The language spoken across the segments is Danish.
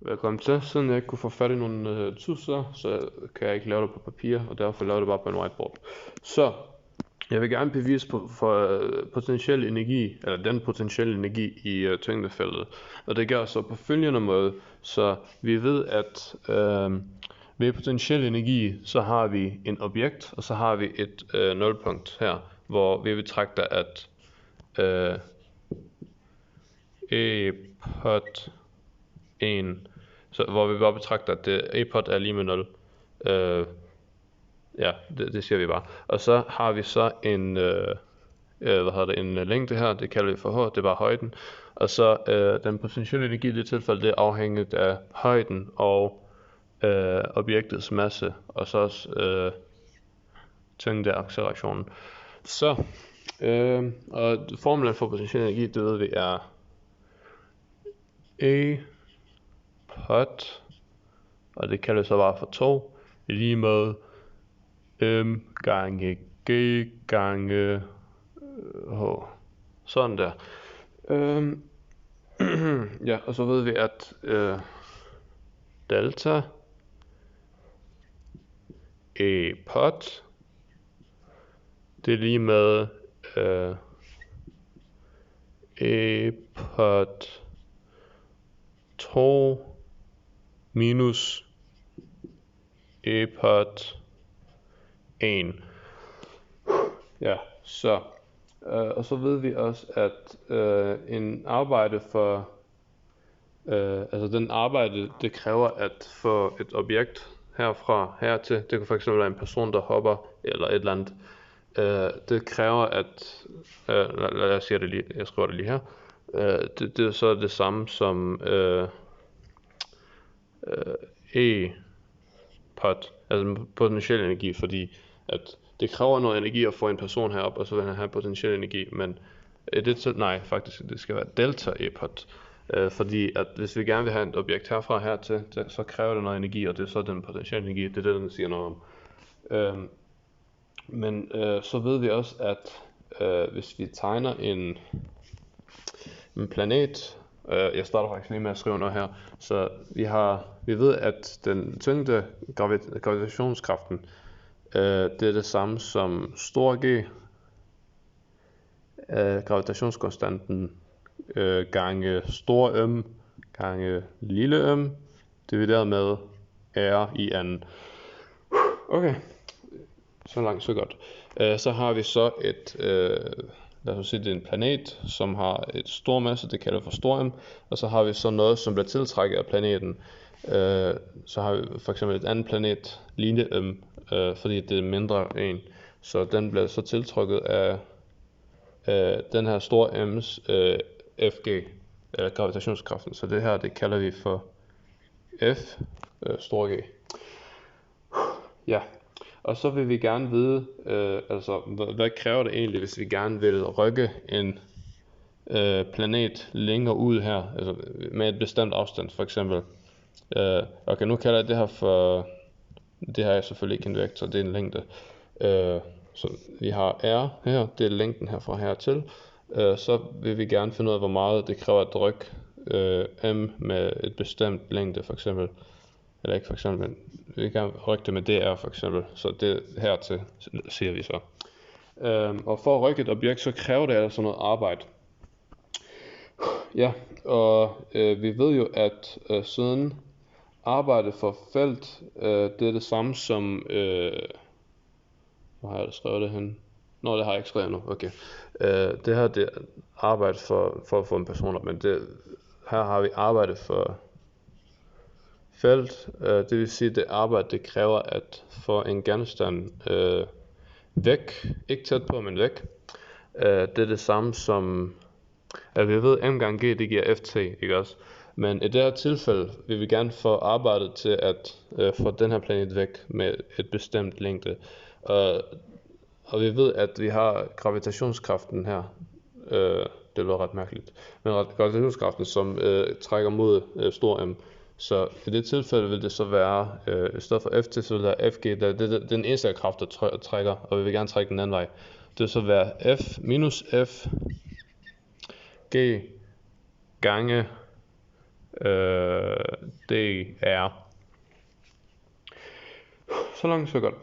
Velkommen til. Siden jeg ikke kunne få fat i nogle tidser, så kan jeg ikke lave det på papir, og derfor laver jeg det bare på en whiteboard. Så jeg vil gerne bevise for potentiel energi, eller den potentielle energi i tyngdefeltet. Og det gør så på følgende måde. Så vi ved, at ved potentiel energi, så har vi en objekt, og så har vi et nulpunkt her, hvor vi betragter, at e-pot 1, så hvor vi bare betragter, at e-pot er lige med 0. Ja, det siger vi bare. Og så har vi så en en længde her, det kalder vi for h, det er bare højden. Og så den potentielle energi i det tilfælde, det er afhængigt af højden og objektets masse, og så også tyngdeaccelerationen. Så og formlen for potentiel energi, det ved vi er e-pot, og det kalder vi så bare for 2, lige med m gange g gange h. Sådan der. Ja, og så ved vi, at delta e-pot, det er lige med e-pot 2 minus e-pot 1. Ja, så og så ved vi også, at en arbejde for altså den arbejde, det kræver at få et objekt herfra hertil, det kan fx være en person, der hopper eller et eller andet, det kræver at lad os sige det lige, jeg skriver det lige her, det er så det samme som e-pot, altså potentiel energi, fordi at det kræver noget energi at få en person herop, og så vil han have potentiel energi, men faktisk det skal være delta e-pot, fordi at hvis vi gerne vil have et objekt herfra hertil, så kræver det noget energi, og det er så den potentielle energi, det er det, den siger noget om. Men så ved vi også, at hvis vi tegner en planet, jeg starter faktisk lige med at skrive noget her, så vi ved, at den tyngde gravitationskraften, det er det samme som stor G, gravitationskonstanten, gange stor M gange lille m, divideret med r i anden. Okay, så langt så godt. Så har vi så lad os sige, det er en planet, som har et stor masse, det kalder for stor M, og så har vi så noget, som bliver tiltrækket af planeten. Så har vi for eksempel et andet planet, lille m, fordi det er mindre en, så den bliver så tiltrukket af den her store M's Fg, gravitationskraften. Så det her, det kalder vi for F stor G. Ja, og så vil vi gerne vide, altså hvad kræver det egentlig, hvis vi gerne vil rykke en planet længere ud her, altså med et bestemt afstand for eksempel. Okay, nu kalder jeg det her for, det her er selvfølgelig ikke en vektor, det er en længde. Så vi har r her, det er længden herfra hertil. Så vil vi gerne finde ud af, hvor meget det kræver at rykke m med et bestemt længde for eksempel. Eller ikke for eksempel, men vi kan rykke det med dr for eksempel. Så det hertil siger vi så. Og for at rykke et objekt, så kræver det altså noget arbejde. Ja, og vi ved jo, at siden arbejde for felt, det er det samme som hvor har jeg skrevet det hen? Nå, det har jeg ikke skrevet nu. Okay. Det her, det er arbejde for at få en person op, men her har vi arbejde for felt. Det vil sige, det arbejde, det kræver at få en genstand væk, ikke tæt på, men væk. Det er det samme som, at vi ved, m gange g, det giver ft, ikke også? Men i det her tilfælde vil vi gerne få arbejdet til at få den her planet væk med et bestemt længde. Og vi ved, at vi har gravitationskraften her. Det lyder ret mærkeligt. Men gravitationskraften, som trækker mod stor M. Så i det tilfælde vil det så være, i stedet for Ft, så vil det være Fg. Det er den eneste kraft, der trækker, og vi vil gerne trække den anden vej. Det vil så være F minus F G gange dr. Så langt så godt.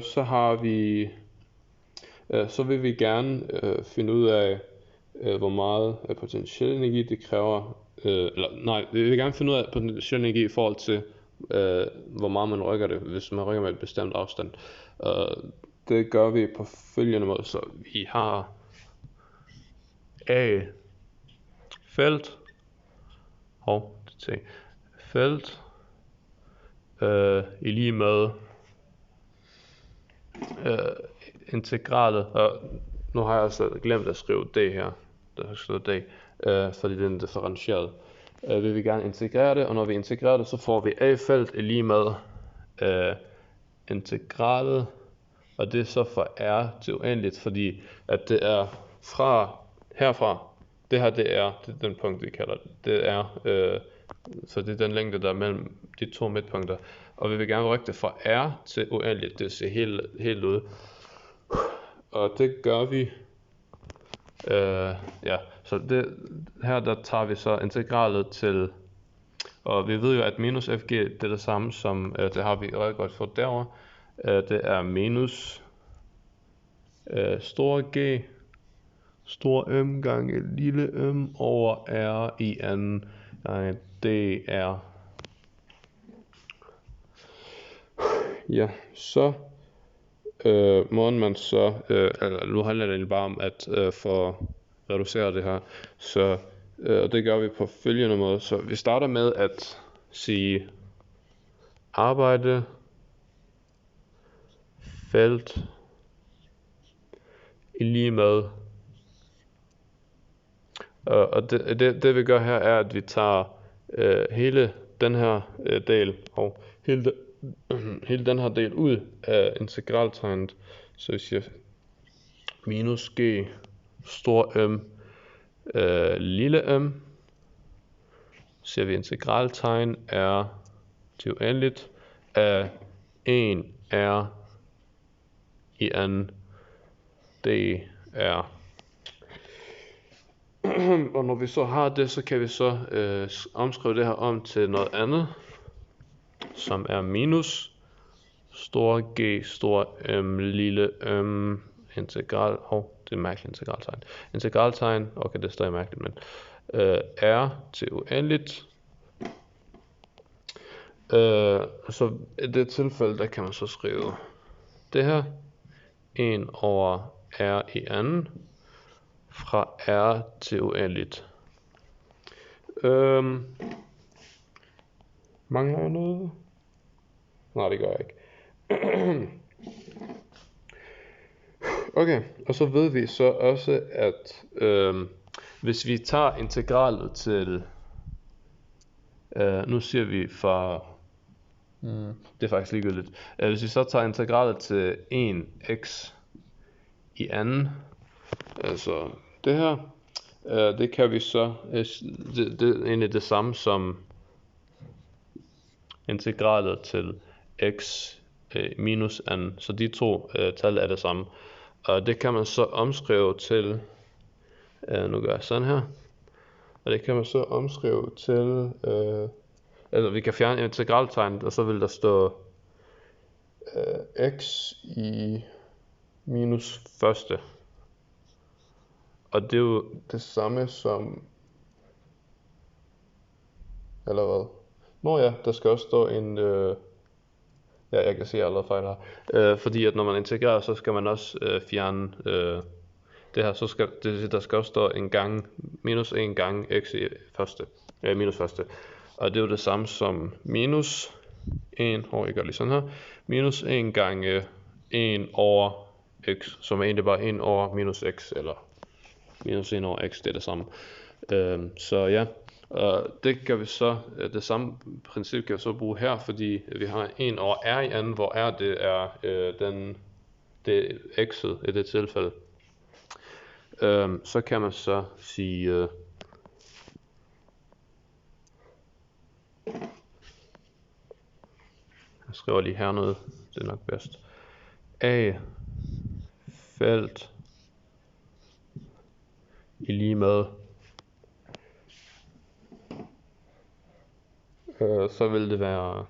Så har vi, så vil vi gerne finde ud af, hvor meget potentiel energi det kræver. Vi vil gerne finde ud af potentiel energi i forhold til, hvor meget man rykker det, hvis man rykker med et bestemt afstand. Det gør vi på følgende måde. Så vi har A felt og felt i lige med integralet, og nu har jeg altså glemt at skrive det her, der har stået det, fordi det er differentieret. Vil vi gerne integrere det, og når vi integrerer det, så får vi A-felt i lige med integralet, og det er så fra R til uendeligt, fordi at det er fra herfra, det her det er den punkt vi kalder det er, så det er den længde der er mellem de to midtpunkter, og vi vil gerne rykke det fra R til uendeligt, det ser helt ud, og det gør vi, så det her der tager vi så integralet til, og vi ved jo at minus fg det er det samme som, det har vi godt for derovre, det er minus stor G stor M gange lille m over R i anden gange dr. Ja, så måden man så, nu handler det bare om at få reducere det her, så det gør vi på følgende måde. Så vi starter med at sige arbejde felt i lige med, og det vi gør her er at vi tager hele den her del og hele den her del ud af integraltegnet, så vi siger minus g stor m lille m, så vi integraltegn er til uendeligt af 1 r i anden dr. Og når vi så har det, så kan vi så omskrive det her om til noget andet, som er minus stor G stor M lille M integral, det er mærkeligt integraltegn. Integraltegn, okay, det er stadig mærkeligt, men R til uendeligt. Så i det tilfælde, der kan man så skrive det her 1 over R i anden fra R til uendeligt. Mangler jeg noget? Nej, det gør jeg ikke. Okay, og så ved vi så også, at hvis vi tager integralet til, nu siger vi fra, det er faktisk ligegyldigt, hvis vi så tager integralet til 1x i anden, altså det her, det kan vi så, det er egentlig det samme som integralet til x minus anden, så de to tal er det samme, og det kan man så omskrive til, nu gør jeg sådan her, og det kan man så omskrive til, altså vi kan fjerne integraltegnet, og så vil der stå x i minus første, og det er jo det samme som, eller hvad? Nå ja, der skal også stå en, ja, jeg kan se allerede fejl her, fordi at når man integrerer, så skal man også fjerne det her, så skal der skal også stå en gang, minus 1 gange x i første, minus første, og det er jo det samme som minus 1, jeg gør lige sådan her, minus 1 gange 1 over x, som er egentlig bare 1 over minus x, eller minus 1 over x, det er det samme. Så ja, det kan vi så, det samme princip kan vi så bruge her, fordi vi har 1 over r i anden, hvor r det er det er x'et i det tilfælde. Så kan man så sige, jeg skriver lige her noget, det er nok bedst. A felt i lige med så vil det være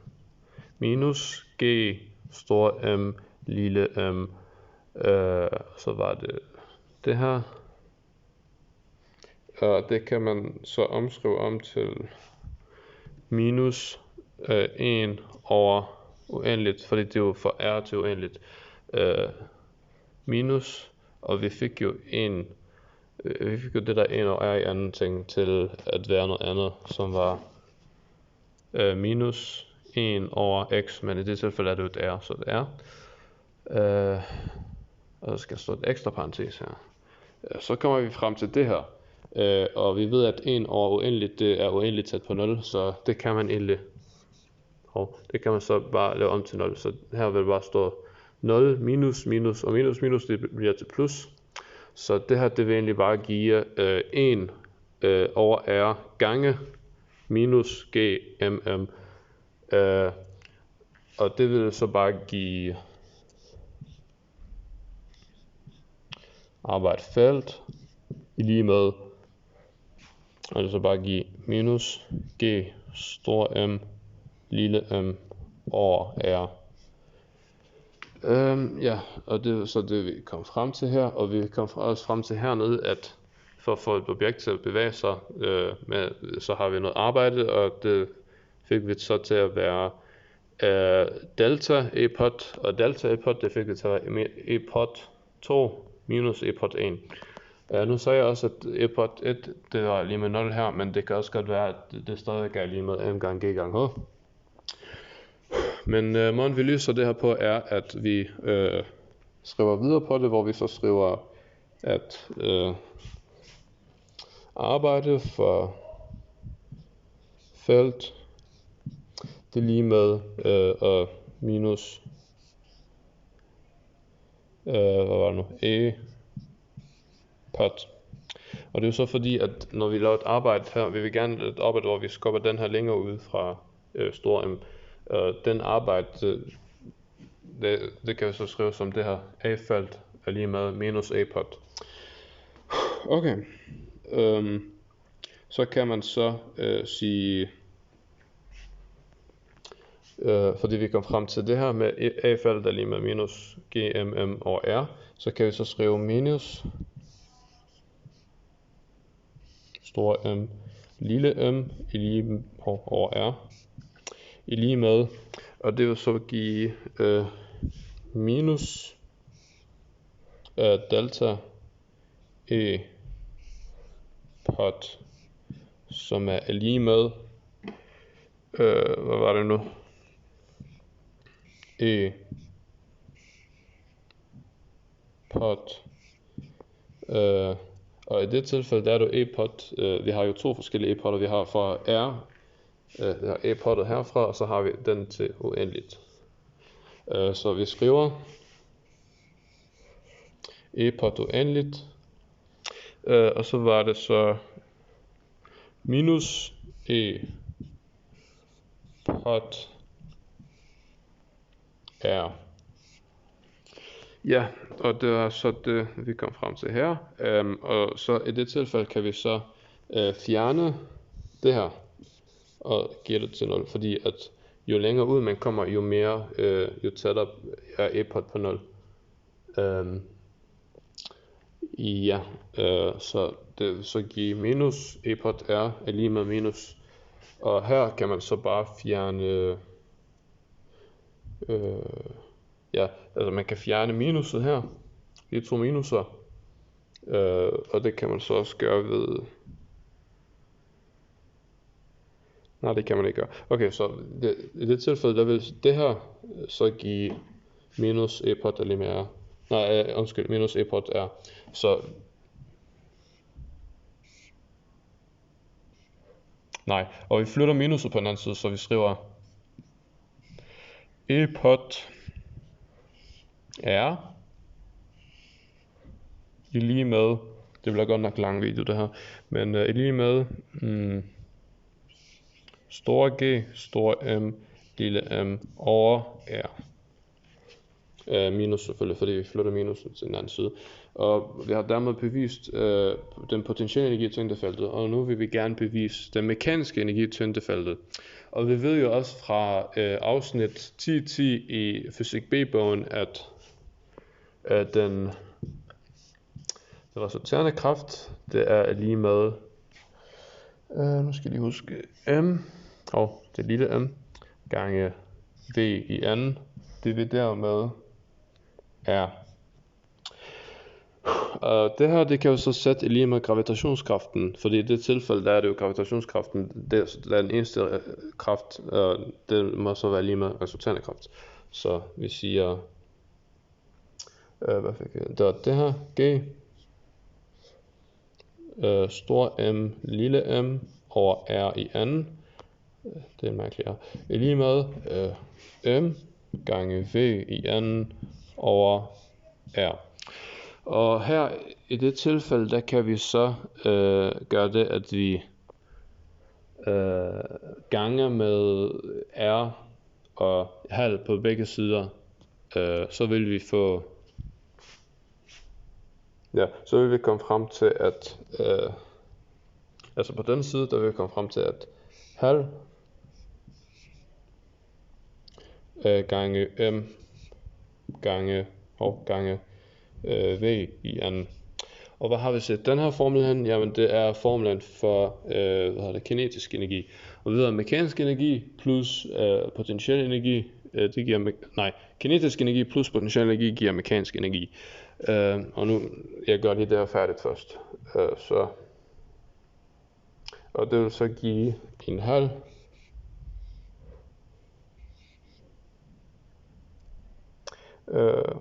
minus G, stor M, lille m, så var det her. Og det kan man så omskrive om til minus 1 over uendeligt, fordi det er jo for r til uendeligt, minus, og vi fik jo det der 1 over r i anden ting til at være noget andet, som var minus 1 over x, men i det tilfælde er det jo et r, så det er. Og så skal der stå et ekstra parentes her. Så kommer vi frem til det her. Og vi ved, at 1 over uendeligt, det er uendeligt tæt på 0, så det kan man egentlig, det kan man så bare lave om til 0. Så her vil det bare stå 0, minus, minus, og minus, minus, det bliver til plus. Så det her, det vil egentlig bare give 1 over r gange minus g mm. Og det vil så bare give arbejdsfelt i lige med, og det så bare give minus g stor m lille m over r. Ja, og det er så det vi kom frem til her, og vi kom også frem til hernede, at for at få et objekt til at bevæge sig, så har vi noget arbejde, og det fik vi så til at være delta e-pot, og delta e-pot, det fik vi til at være e-pot 2 minus e-pot 1. Nu sagde jeg også, at e-pot 1, det var lige med 0 her, men det kan også godt være, at det stadig er lige med m gange g gange h. Men måden vi lyser det her på er, at vi skriver videre på det, hvor vi så skriver, at arbejde for felt, det er lige med minus, hvad var det nu, e-pot. Og det er jo så fordi, at når vi laver et arbejde her, vil vi gerne et arbejde, hvor vi skubber den her længere ud fra stor M. Den arbejde, det kan vi så skrive som det her a-felt er lige med minus a-pot. Okay. Så kan man så sige, fordi vi kom frem til det her med a-felt er lige med minus g, m over r, så kan vi så skrive minus stor M lille m i lige over r i lige med, og det vil så give minus delta e pot, som er lige med hvad var det nu, e pot, og i det tilfælde der er det e-pot, vi har jo to forskellige e-potter, vi har fra r, vi har e-pottet herfra, og så har vi den til uendeligt. Så vi skriver e-pot uendeligt, og så var det så minus e-pot r. Ja, og det er så det, vi kom frem til her. Og så i det tilfælde kan vi så fjerne det her og give det til 0, fordi at jo længere ud man kommer, jo mere, jo tættere er e-pot på 0. Ja, så det vil så give minus e-pot r er lige med minus, og her kan man så bare fjerne, ja, altså man kan fjerne minuset her, de to minuser, og det kan man så også gøre ved, nej det kan man ikke gøre. Okay, så i det tilfælde, der vil det her så give minus e-pot er lige med r, minus e-pot r, så og vi flytter minuset på den anden side, så vi skriver e-pot r i lige med, det bliver godt nok lang video det her, men i lige med store G, store M, lille m over r. Minus selvfølgelig, fordi vi flytter minuset til den anden side. Og vi har dermed bevist den potentielle energi i tyngdefeltet, og nu vil vi gerne bevise den mekaniske energi i tyngdefeltet. Og vi ved jo også fra afsnit 10.10 i Fysik B-bogen, at den resulterende kraft, det er lige med, nu skal jeg lige huske, m, det lille m, gange v i n, divideret med r. Og det her, det kan jo så sætte lige med gravitationskraften, fordi i det tilfælde, der er det jo gravitationskraften, det er den eneste kraft, det må så være lige med resulterende kraft. Så vi siger, hvad fik jeg? Det var det her, g, stor m, lille m, over r i n, det er mærkeligt her, er lige med m gange v i n over r. Og her i det tilfælde, der kan vi så gøre det, at vi ganger med r og halv på begge sider, så vil vi få, så vil vi komme frem til, at altså på den side, der vil vi komme frem til, at halv gange m gange v i n. Og hvad har vi set den her formel hen? Jamen det er formlen for kinetisk energi. Og videre mekanisk energi plus potentiel energi, det giver kinetisk energi plus potentiel energi giver mekanisk energi. Og nu jeg gør lige det her færdigt først. Og det vil så give en halv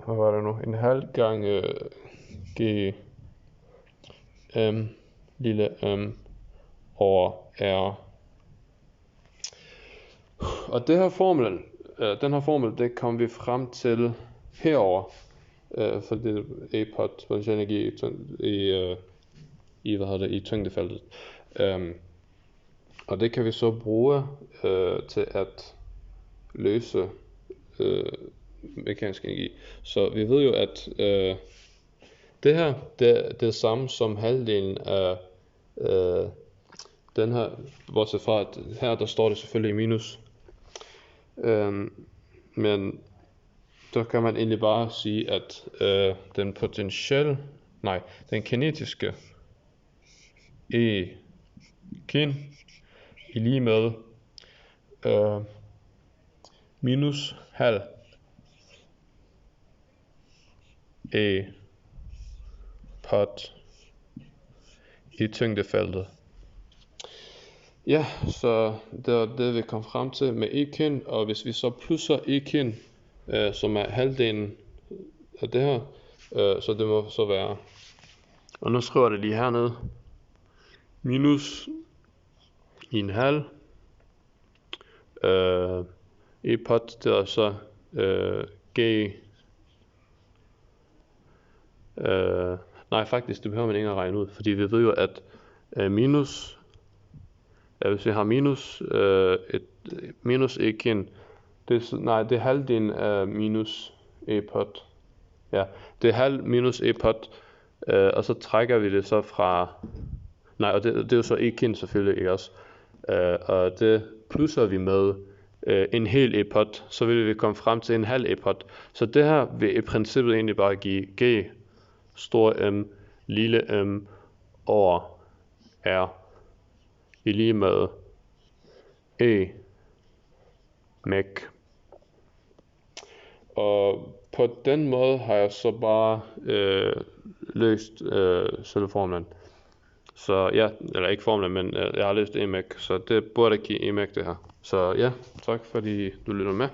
hvad var det nu? En halv gange g m lille m over r. Og det her formel, den her formel, det kom vi frem til herover, for det er e-pot potentiel energi i tyngdefeltet. Og det kan vi så bruge til at løse mekanisk energi. Så vi ved jo, at det her, det er det samme som halvdelen af den her, bortset fra at her, der står det selvfølgelig i minus. Men der kan man egentlig bare sige, at den kinetiske kin i lige med minus halv pot i tyngdefeltet. Ja, så det var det, vi kom frem til med e-kin, og hvis vi så plusser e-kin, som er halvdelen af det her, så det må så være, og nu skriver jeg det lige hernede, minus en halv e-pot, det er så g, faktisk det behøver man ikke at regne ud, fordi vi ved jo, at minus, hvis vi har minus e-kin, det er halvdelen af minus e-pot. Ja, det er halv minus e-pot, og så trækker vi det så fra, og det er jo så e-kin selvfølgelig, ikke også? Og det plusser vi med en hel e-pot, så vil vi komme frem til en halv e-pot. Så det her vil i princippet egentlig bare give g, stor m, lille m over r i lige med e mech. Og på den måde har jeg så bare løst selve formlen. Så ja, eller ikke formlen, men jeg har løst e mech, så det burde give e mech det her. Så ja, tak fordi du lytter med.